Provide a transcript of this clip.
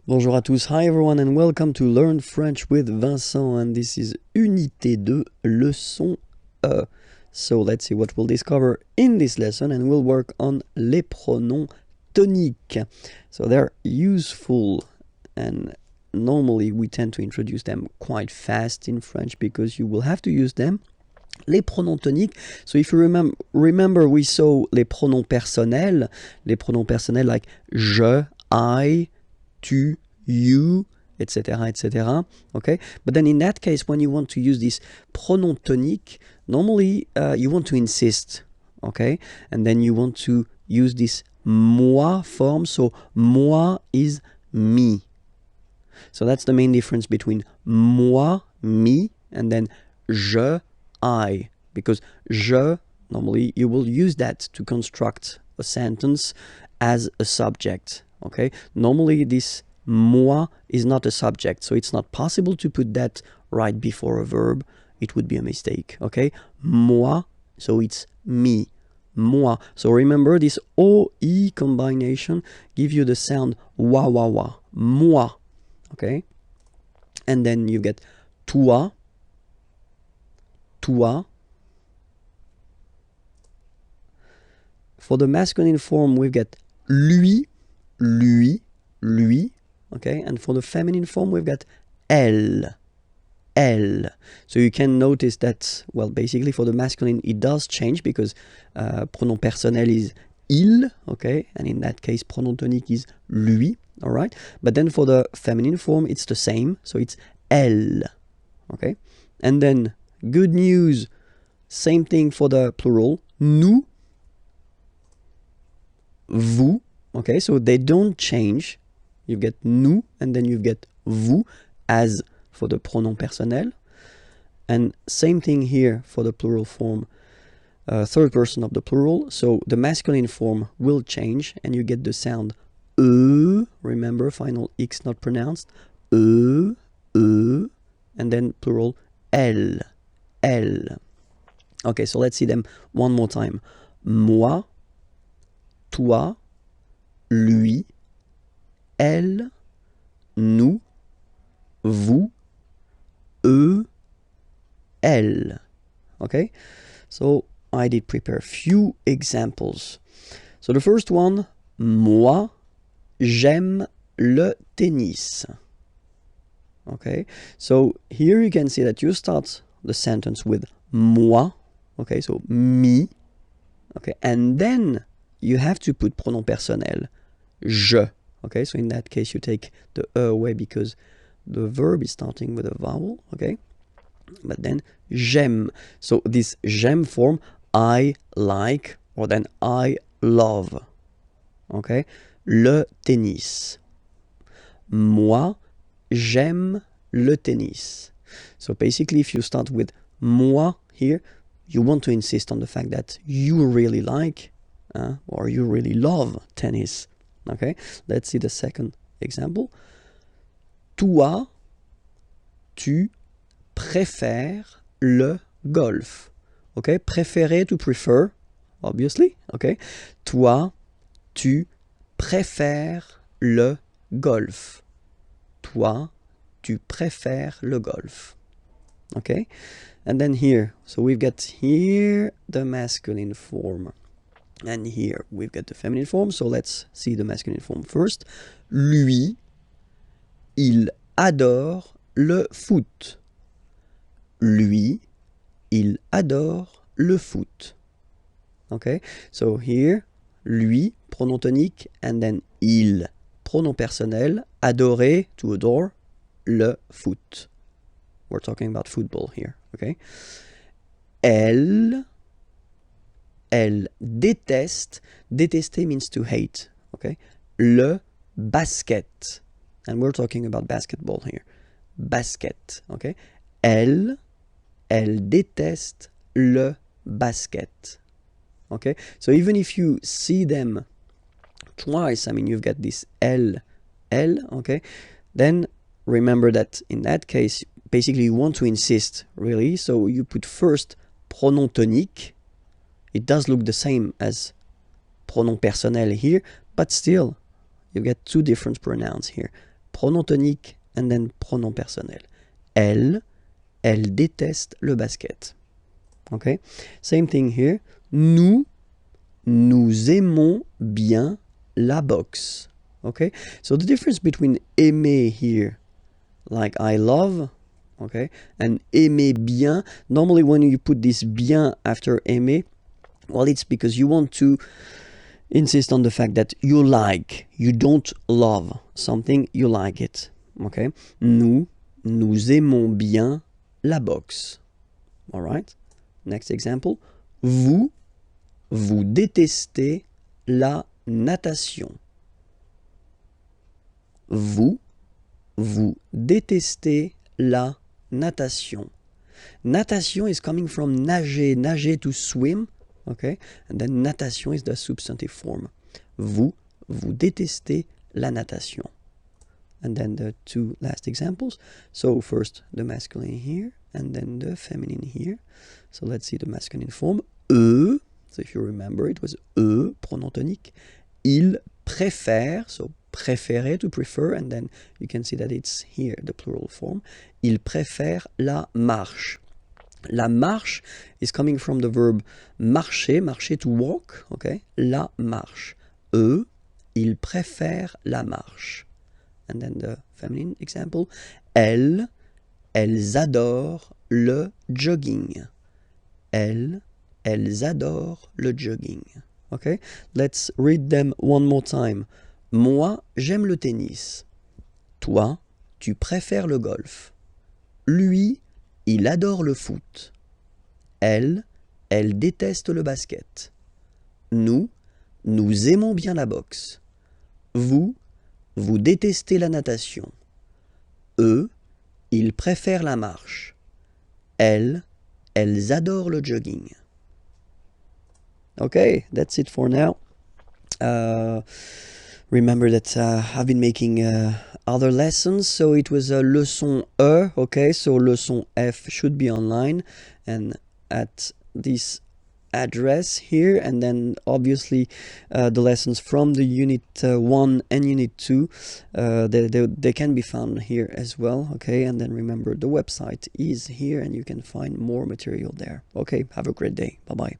Bonjour à tous, hi everyone and welcome to Learn French with Vincent, and this is Unité 2, leçon E. So let's see what we'll discover in this lesson, and we'll work on les pronoms toniques. So they're useful, and normally we tend to introduce them quite fast in French because you will have to use them. Les pronoms toniques, so if you remember we saw les pronoms personnels like je, I, tu, you, etc., etc. Okay, but then in that case, when you want to use this pronom tonique, normally you want to insist, okay, and then you want to use this moi form. So moi is me. So that's the main difference between moi, me, and then je, I, because je, normally you will use that to construct a sentence as a subject. Okay, normally this moi is not a subject, so it's not possible to put that right before a verb. It would be a mistake. Okay, moi, so it's me, moi. So remember this OI combination give you the sound wa wa wa, moi. Okay, and then you get toi, toi. For the masculine form, we get lui, lui, lui. Okay, and for the feminine form, we've got elle, elle. So you can notice that, well, basically for the masculine, it does change because pronom personnel is il, okay, and in that case, pronom tonique is lui, all right. But then for the feminine form, it's the same, so it's elle, okay. And then good news, same thing for the plural, nous, vous, okay, so they don't change. You get nous, and then you get vous, as for the pronom personnel. And same thing here for the plural form, third person of the plural. So the masculine form will change, and you get the sound remember, final X not pronounced, and then plural elle, elle. Okay, so let's see them one more time. Moi, toi, lui, elle, nous, vous, eux, elle. Okay, so I did prepare a few examples. So the first one, moi, j'aime le tennis. Okay, so here you can see that you start the sentence with moi, okay, so me, okay, and then you have to put pronom personnel, je. Okay, so in that case you take the e away because the verb is starting with a vowel, okay, but then j'aime. So this j'aime form, I like, or then I love, okay, le tennis. Moi, j'aime le tennis. So basically if you start with moi here, you want to insist on the fact that you really like or you really love tennis. Okay, let's see the second example. Toi, tu préfères le golf. Okay, préférer, to prefer, obviously. Okay, toi, tu préfères le golf. Toi, tu préfères le golf. Okay, and then here, so we've got here the masculine form, and here we've got the feminine form. So let's see the masculine form first. Lui, il adore le foot. Lui, il adore le foot. Okay, so here, lui, pronom tonique, and then il, pronom personnel, adorer, to adore, le foot. We're talking about football here, okay? Elle déteste, détester means to hate, okay? Le basket, and we're talking about basketball here. Basket, okay? Elle déteste le basket, okay? So even if you see them twice, I mean, you've got this elle, okay? Then remember that in that case, basically you want to insist, really, so you put first pronom tonique. It does look the same as pronom personnel here, but still, you get two different pronouns here. pronom tonic, and then pronom personnel. Elle déteste le basket. Okay? Same thing here. Nous aimons bien la boxe. Okay? So the difference between aimer here, like I love, okay, and aimer bien, normally when you put this bien after aimer, well, it's because you want to insist on the fact that you like, you don't love something, you like it. Okay? Nous aimons bien la boxe. All right? Next example. Vous détestez la natation. Vous détestez la natation. Natation is coming from nager to swim, okay? And then natation is the substantive form. Vous détestez la natation. And then the two last examples. So first the masculine here, and then the feminine here. So let's see the masculine form. Eux, so if you remember, it was eux, pronom tonique. Ils préfèrent, so préférer, to prefer, and then you can see that it's here, the plural form. Ils préfèrent la marche. La marche is coming from the verb marcher, to walk, okay? La marche. Eux, ils préfèrent la marche. And then the feminine example. Elles adorent le jogging. Elles adorent le jogging. Okay? Let's read them one more time. Moi, j'aime le tennis. Toi, tu préfères le golf. Lui, il adore le foot. Elle déteste le basket. Nous aimons bien la boxe. Vous détestez la natation. Eux, ils préfèrent la marche. Elles adorent le jogging. Okay, that's it for now. Remember that I've been making other lessons, so it was a leçon E, okay, so leçon F should be online and at this address here, and then obviously the lessons from the unit 1 and unit 2 they can be found here as well, okay, and then remember the website is here and you can find more material there. Okay, have a great day. Bye bye.